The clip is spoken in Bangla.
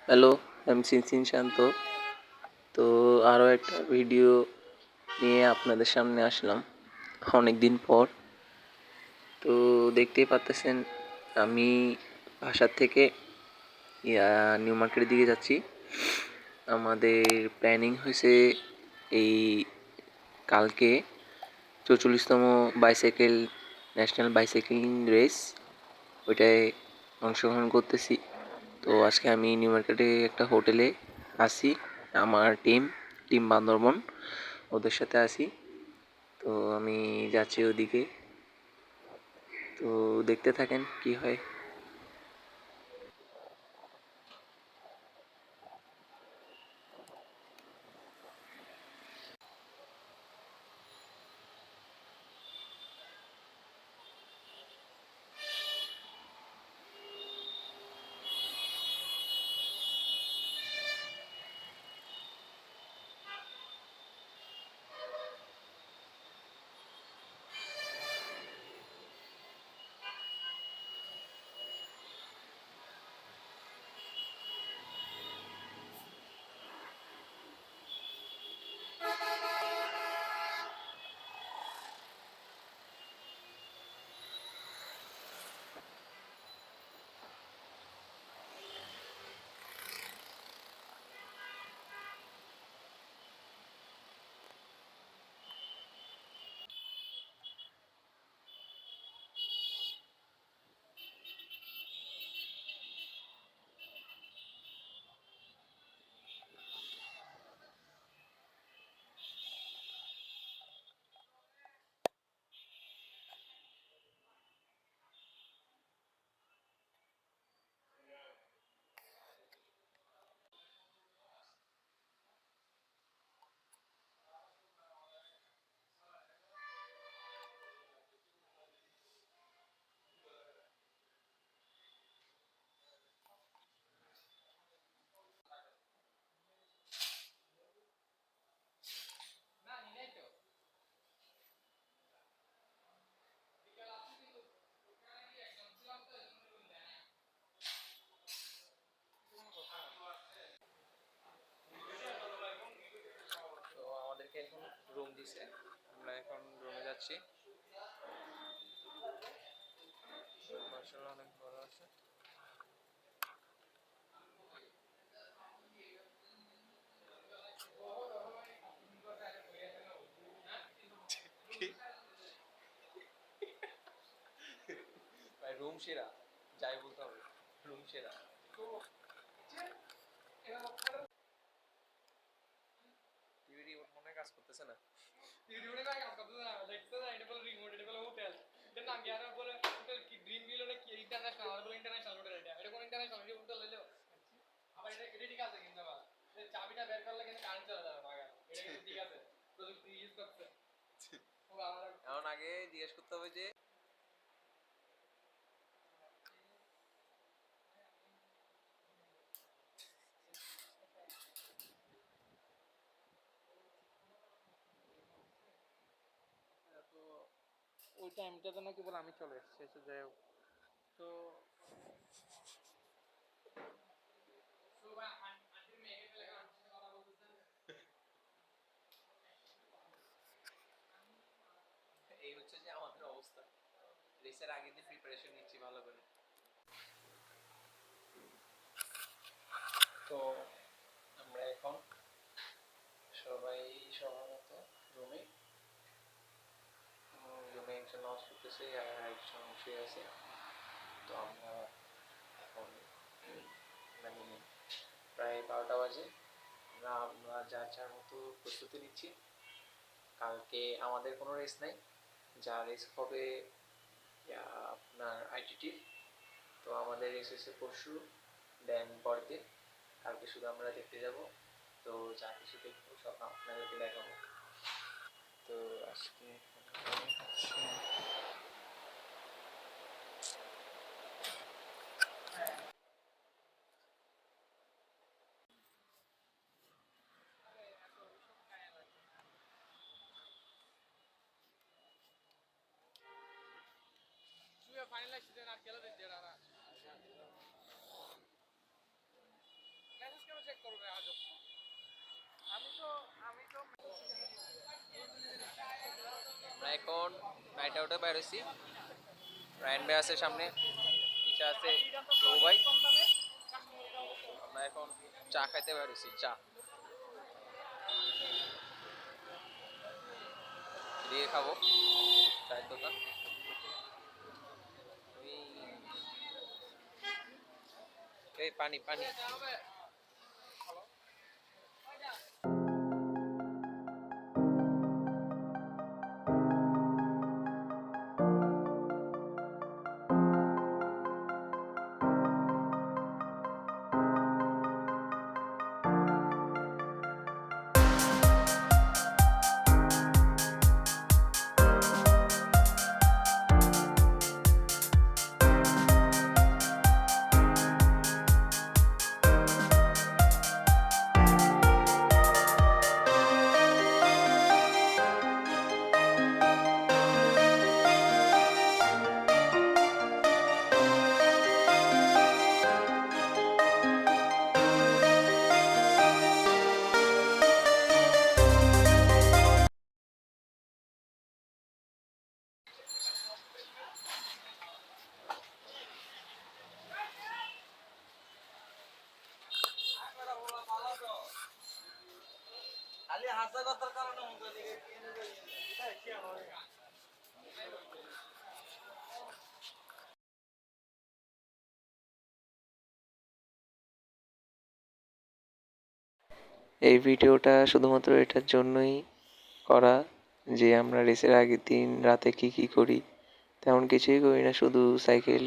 হ্যালো, আমি সিনসিন শান্ত। তো আরও একটা ভিডিও নিয়ে আপনাদের সামনে আসলাম অনেক দিন পর। তো দেখতেই পাচ্তেছেন আমি বাসার থেকে নিউ মার্কেটের দিকে যাচ্ছি। আমাদের প্ল্যানিং হয়েছে এই কালকে 44তম বাইসাইকেল ন্যাশনাল বাইসাইক্লিং রেস, ওইটায় অংশগ্রহণ করতেছি। তো আজকে আমি নিউ মার্কেটে একটা হোটেলে আসি, আমার টিম বান্দরবন ওদের সাথে আসি। তো আমি যাচ্ছি ওদিকে, তো দেখতে থাকেন কি হয়। তো আমাদেরকে এখন রুম দিছে, আমরা এখন রুমে যাচ্ছি। মাশাআল্লাহ অনেক ভালো আছে। ভাই রুম সেরা, যাই বলতে হবে, রুম সেরা। টিভি রিমোট মনে হয় কাজ করতেছে না। টিভি রিমোটে কাজ করতেছে না, দেখতে না, এটা বলে রিমোট, এটা বলে হোটেল। এর নাম কি আর বলে হোটেল কি ড্রিম ভিল না কি ইন্টারন্যাশনাল, আর বলে ইন্টারন্যাশনাল হোটেল। এটা কোন ইন্টারন্যাশনাল হোটেল হইলো? আবার এটা ঠিক আছে কিন্তু আবার চাবিটা বের করলে কিন্তু কারেন্ট চলে যাবে ভাগা, এটা কিন্তু ঠিক আছে, প্রযুক্তি ইউজ করতে। এখন আগে জিজ্ঞেস করতে হবে যে তো ওই টাইমটাতে নাকি বলে আমি চলে এসেছি, যাই হোক। তো এই হচ্ছে যে আমাদের অবস্থা, রেসের আগে দিয়ে প্রিপারেশন নিচ্ছি ভালো করে। তো আমরা এখন সবাই সবার মতো রুমে রুমে একজন নামাজ পড়তেছে আর একজন শুয়ে আছে। তো আমরা এখন মানে প্রায় 12টা বাজে, আমরা যার যার মতো প্রস্তুতি নিচ্ছি। কালকে আমাদের কোনো রেস নাই, যা রেস হবে আপনার আইটিটির। তো আমাদের রেস হচ্ছে পরশু, দেন পরের দিন। কালকে শুধু আমরা দেখতে যাব, তো যা কিছু দেখবো সব আপনাদেরকে দেখাবো। তো আজকে ফাইনালাইজ আর খেলা দিতে আমরা এখন নাইট আউটে বাইর হয়েছি। রায়ন ভাই আছে সামনে, পিছে আছে সৌ ভাই। আমরা এখন চা খাইতে বাইর হয়েছি, চা দিয়ে খাবো, চায়ের দোকান। এই পানি পানি। এই ভিডিওটা শুধুমাত্র এটার জন্যই করা যে আমরা রেসের আগের দিন রাতে কি কি করি, তেমন কিছুই করি না, শুধু সাইকেল